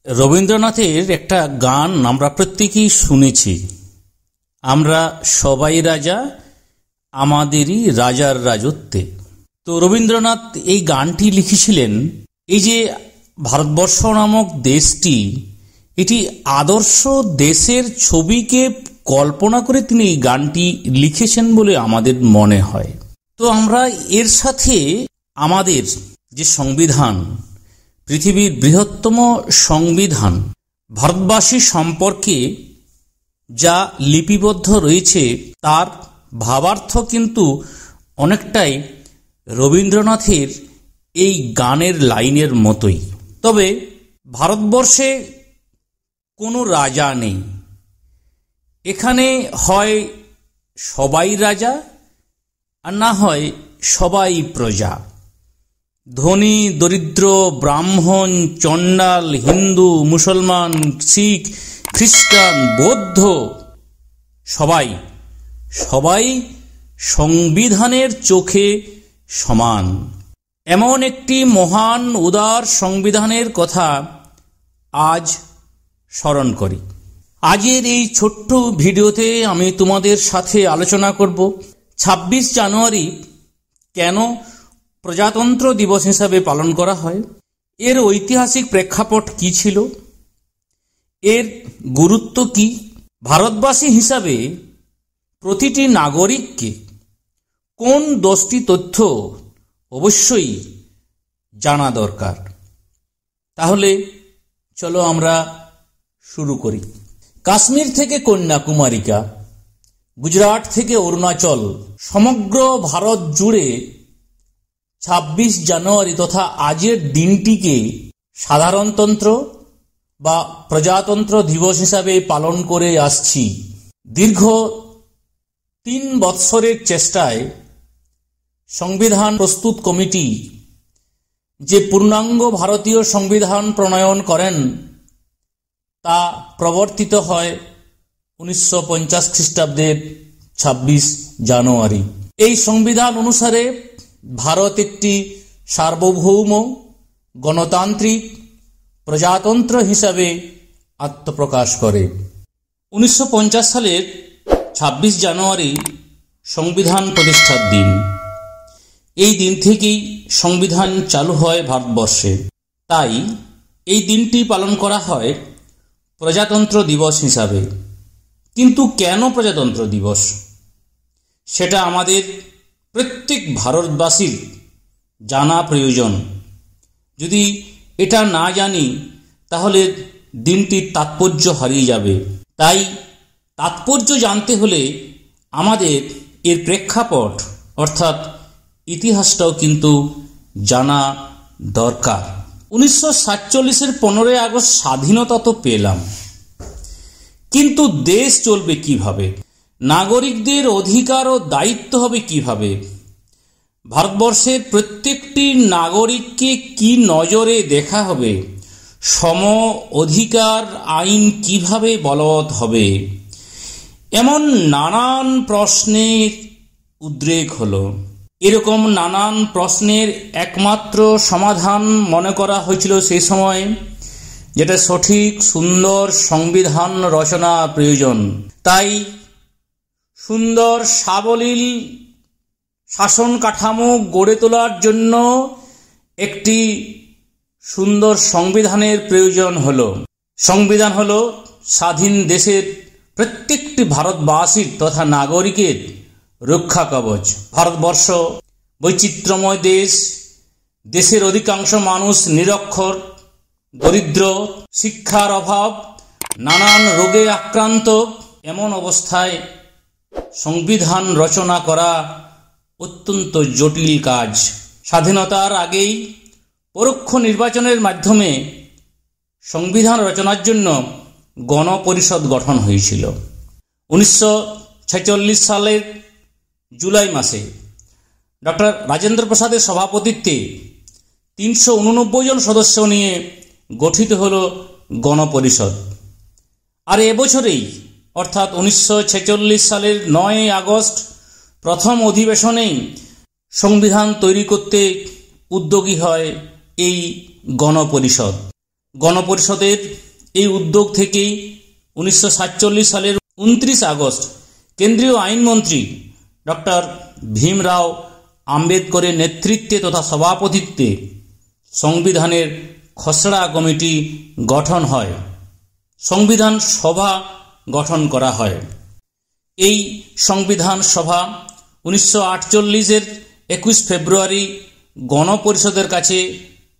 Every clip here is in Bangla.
রবীন্দ্রনাথের একটা গান আমরা প্রত্যেকেই শুনেছি, আমরা সবাই রাজা আমাদেরই রাজার রাজত্বে। তো রবীন্দ্রনাথ এই গানটি লিখেছিলেন। এই যে ভারতবর্ষ নামক দেশটি, এটি আদর্শ দেশের ছবিকে কল্পনা করে তিনি এই গানটি লিখেছেন বলে আমাদের মনে হয়। তো আমরা এর সাথে আমাদের যে সংবিধান, পৃথিবীর বৃহত্তম সংবিধান, ভারতবাসী সম্পর্কে যা লিপিবদ্ধ রয়েছে তার ভাবার্থ কিন্তু অনেকটাই রবীন্দ্রনাথের এই গানের লাইনের মতোই। তবে ভারতবর্ষে কোনো রাজা নেই, এখানে হয় সবাই রাজা আর না হয় সবাই প্রজা। ধনী দরিদ্র, ব্রাহ্মণ চণ্ডাল, হিন্দু মুসলমান, শিখ খ্রিস্টান বৌদ্ধ সবাই সবাই সংবিধানের চোখে সমান। এমন একটি মহান উদার সংবিধানের কথা আজ স্মরণ করি। আজের এই ছোট্ট ভিডিওতে আমি তোমাদের সাথে আলোচনা করব 26 জানুয়ারি কেন প্রজাতন্ত্র দিবস হিসাবে পালন করা হয়, এর ঐতিহাসিক প্রেক্ষাপট কি ছিল, এর গুরুত্ব কি, ভারতবাসী হিসাবে প্রতিটি নাগরিককে কোন 10টি তথ্য অবশ্যই জানা দরকার। তাহলে চলো আমরা শুরু করি। কাশ্মীর থেকে কন্যাকুমারিকা, গুজরাট থেকে অরুণাচল, সমগ্র ভারত জুড়ে 26 জানুয়ারি তথা আজের দিনটিকে সাধারণতন্ত্র বা প্রজাতন্ত্র দিবস হিসাবে পালন করে আসছি। দীর্ঘ 3 বৎসরের চেষ্টায় সংবিধান প্রস্তুত কমিটি যে পূর্ণাঙ্গ ভারতীয় সংবিধান প্রণয়ন করেন তা প্রবর্তিত হয় 1950 খ্রিস্টাব্দের 26 জানুয়ারি। এই সংবিধান অনুসারে ভারত একটি সার্বভৌম গণতান্ত্রিক প্রজাতন্ত্র হিসাবে আত্মপ্রকাশ করে। 1950 সালের 26 জানুয়ারি সংবিধান প্রতিষ্ঠার দিন। এই দিন থেকেই সংবিধান চালু হয় ভারতবর্ষে। তাই এই দিনটি পালন করা হয় প্রজাতন্ত্র দিবস হিসাবে। কিন্তু কেন প্রজাতন্ত্র দিবস, সেটা আমাদের প্রত্যেক ভারতবাসীর জানা প্রয়োজন। যদি এটা না জানি তাহলে দিনটির তাৎপর্য হারিয়ে যাবে। তাই তাৎপর্য জানতে হলে আমাদের এর প্রেক্ষাপট অর্থাৎ ইতিহাসটাও কিন্তু জানা দরকার। 1947-এর 15ই আগস্ট স্বাধীনতা তো পেলাম, কিন্তু দেশ চলবে কিভাবে, নাগরিকদের অধিকার ও দায়িত্ব হবে কিভাবে, ভারতবর্ষের প্রত্যেকটি নাগরিককে কি নজরে দেখা হবে, সম অধিকার আইন কিভাবে বলবৎ হবে, এমন নানান প্রশ্নের উদ্রেক হলো। এরকম নানান প্রশ্নের একমাত্র সমাধান মনে করা হয়েছিল সেই সময়, যেটা সঠিক সুন্দর সংবিধান রচনা প্রয়োজন। তাই সুন্দর সাবলীল শাসন কাঠামো গড়ে তোলার জন্য একটি সুন্দর সংবিধানের প্রয়োজন হলো। সংবিধান হলো স্বাধীন দেশের প্রত্যেকটি ভারতবাসীর তথা নাগরিকের রক্ষা কবচ। ভারতবর্ষ বৈচিত্র্যময় দেশ, দেশের অধিকাংশ মানুষ নিরক্ষর, দরিদ্র, শিক্ষার অভাব, নানান রোগে আক্রান্ত। এমন অবস্থায় সংবিধান রচনা করা অত্যন্ত জটিল কাজ। স্বাধীনতার আগেই পরোক্ষ নির্বাচনের মাধ্যমে সংবিধান রচনার জন্য গণপরিষদ গঠন হয়েছিল। 1946 সালের জুলাই মাসে ডক্টর রাজেন্দ্র প্রসাদের সভাপতিত্বে 389 জন সদস্য নিয়ে গঠিত হল গণপরিষদ। আর এবছরেই অর্থাৎ 1946 সালের 9 আগস্ট প্রথম অধিবেশনেই সংবিধান তৈরি করতে উদ্যোগী হয় এই গণপরিষদ। গণপরিষদের এই উদ্যোগ থেকেই 1947 সালের 29 আগস্ট কেন্দ্রীয় আইনমন্ত্রী ডক্টর ভীমরাও আম্বেদকরের নেতৃত্বে তথা সভাপতিত্বে সংবিধানের খসড়া কমিটি গঠন হয়, সংবিধান সভা গঠন করা হয়। এই সংবিধান সভা 1948-এর 21 ফেব্রুয়ারি গণপরিষদের কাছে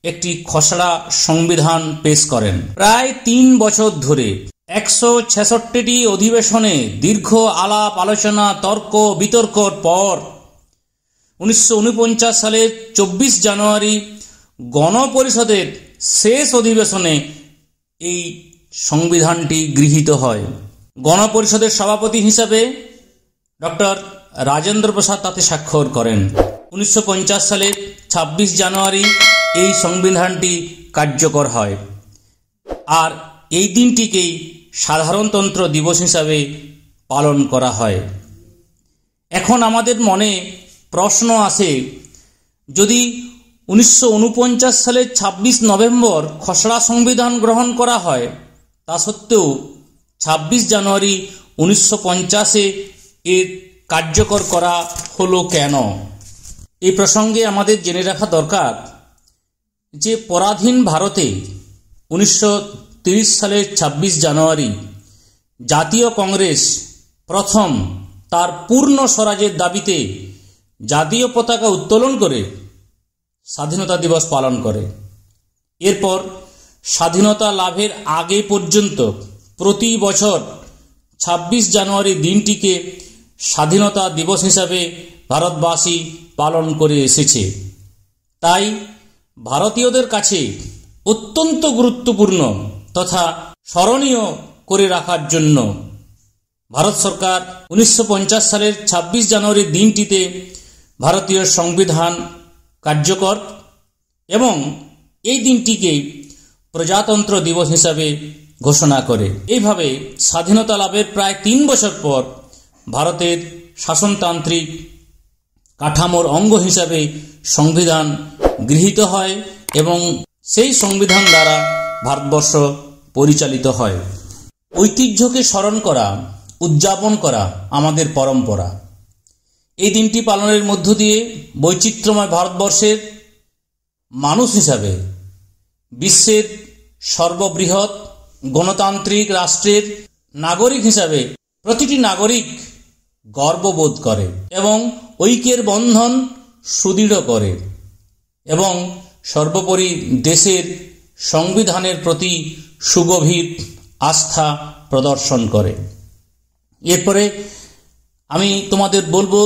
একটি খসড়া সংবিধান পেশ করেন। প্রায় 3 বছর ধরে 166টি অধিবেশনে দীর্ঘ আলাপ আলোচনা তর্ক বিতর্কর পর 1949 সালের 24 জানুয়ারি গণপরিষদের শেষ অধিবেশনে এই সংবিধানটি গৃহীত হয়। গণপরিষদের সভাপতি হিসাবে ডক্টর রাজেন্দ্র প্রসাদ তাতে স্বাক্ষর করেন। 1950 সালের 26 জানুয়ারি এই সংবিধানটি কার্যকর হয়, আর এই দিনটিকেই সাধারণতন্ত্র দিবস হিসাবে পালন করা হয়। এখন আমাদের মনে প্রশ্ন আসে, যদি 1949 সালের 26 নভেম্বর খসড়া সংবিধান গ্রহণ করা হয়, তা সত্ত্বেও 26 জানুয়ারি 1950-এ এর কার্যকর করা হলো কেন? এই প্রসঙ্গে আমাদের জেনে রাখা দরকার যে পরাধীন ভারতে 1930 সালের 26 জানুয়ারি জাতীয় কংগ্রেস প্রথম তার পূর্ণ স্বরাজের দাবিতে জাতীয় পতাকা উত্তোলন করে স্বাধীনতা দিবস পালন করে। এরপর স্বাধীনতা লাভের আগে পর্যন্ত প্রতি বছর 26 জানুয়ারি দিনটিকে স্বাধীনতা দিবস হিসাবে ভারতবাসী পালন করে এসেছে। তাই ভারতীয়দের কাছে অত্যন্ত গুরুত্বপূর্ণ তথা স্মরণীয় করে রাখার জন্য ভারত সরকার 1950 সালের 26 জানুয়ারি দিনটিতে ভারতীয় সংবিধান কার্যকর এবং এই দিনটিকে প্রজাতন্ত্র দিবস হিসাবে ঘোষণা করে। এইভাবে স্বাধীনতা লাভের প্রায় 3 বছর পর ভারতের শাসনতান্ত্রিক কাঠামোর অঙ্গ হিসাবে সংবিধান গৃহীত হয় এবং সেই সংবিধান দ্বারা ভারতবর্ষ পরিচালিত হয়। ঐতিহ্যকে স্মরণ করা, উদযাপন করা আমাদের পরম্পরা। এই দিনটি পালনের মধ্য দিয়ে বৈচিত্র্যময় ভারতবর্ষের মানুষ হিসাবে বিশ্বের সর্ববৃহৎ গণতান্ত্রিক রাষ্ট্রের নাগরিক হিসাবে প্রতিটি নাগরিক গর্ববোধ করে এবং ঐক্যের বন্ধন সুদৃঢ় করে এবং সর্বোপরি দেশের সংবিধানের প্রতি সুগভীর আস্থা প্রদর্শন করে। এরপরে আমি তোমাদের বলবো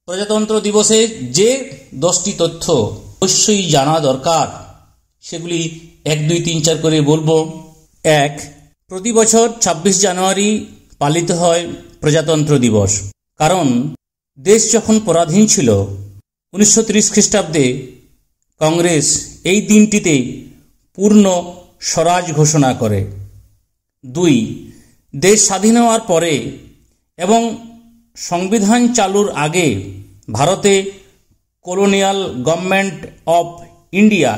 প্রজাতন্ত্র দিবসে যে 10টি তথ্য অবশ্যই জানা দরকার, সেগুলি 1, 2, 3, 4 করে বলবো। 1. প্রতি বছর 26 জানুয়ারি পালিত হয় প্রজাতন্ত্র দিবস, কারণ দেশ যখন পরাধীন ছিল 1930 খ্রিস্টাব্দে কংগ্রেস এই দিনটিতে পূর্ণ স্বরাজ ঘোষণা করে। 2. দেশ স্বাধীন হওয়ার পরে এবং সংবিধান চালুর আগে ভারতে colonial government of India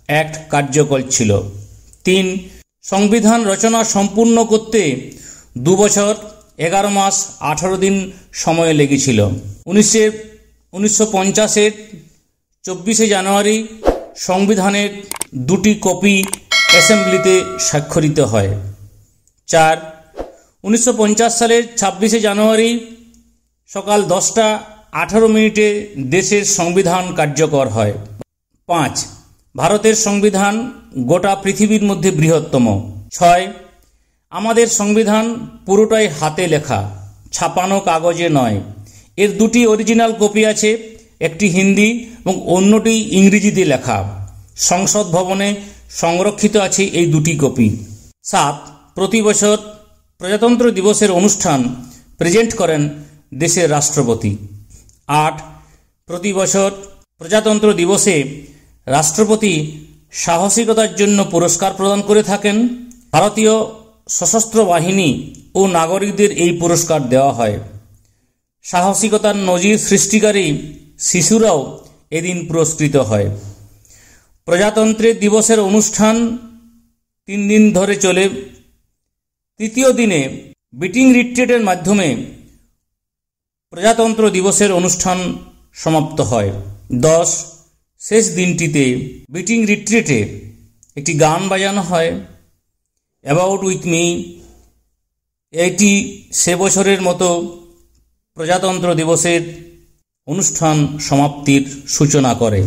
act কার্যকর ছিল। 3. সংবিধান রচনা সম্পূর্ণ করতে 2 বছর 11 মাস 18 দিন সময় লেগেছিল। 1950-এর 24 জানুয়ারি সংবিধানের 2টি কপি অ্যাসেম্বলিতে স্বাক্ষরিত হয়। 4. 1950 সালের 26 জানুয়ারি সকাল 10:18 দেশের সংবিধান কার্যকর হয়। 5. ভারতের সংবিধান গোটা পৃথিবীর মধ্যে বৃহত্তম। 6. আমাদের সংবিধান পুরোটাই হাতে লেখা, ছাপানো কাগজে নয়। এর 2টি অরিজিনাল কপি আছে, একটি হিন্দি এবং অন্যটি ইংরেজিতে লেখা। সংসদ ভবনে সংরক্ষিত আছে এই 2টি কপি। 7. প্রতি বছর প্রজাতন্ত্র দিবসের অনুষ্ঠান প্রেজেন্ট করেন দেশের রাষ্ট্রপতি। 8. প্রতি বছর প্রজাতন্ত্র দিবসে রাষ্ট্রপতি সাহসিকতার জন্য পুরস্কার প্রদান করে থাকেন। ভারতীয় সশস্ত্র বাহিনী ও নাগরিকদের এই পুরস্কার দেওয়া হয়। সাহসিকতার নজির সৃষ্টিকারী শিশুরাও এদিন পুরস্কৃত হয়। প্রজাতন্ত্রের দিবসের অনুষ্ঠান 3 দিন ধরে চলে। তৃতীয় দিনে বিটিং রিট্রিটের মাধ্যমে প্রজাতন্ত্র দিবসের অনুষ্ঠান সমাপ্ত হয়। 10 শেষ দিনটিতে বিটিং রিট্রিটে একটি গান বাজানো হয়, অ্যাবাউট উইথ মি। এটি সে বছরের মতো প্রজাতন্ত্র দিবসের অনুষ্ঠান সমাপ্তির সূচনা করে।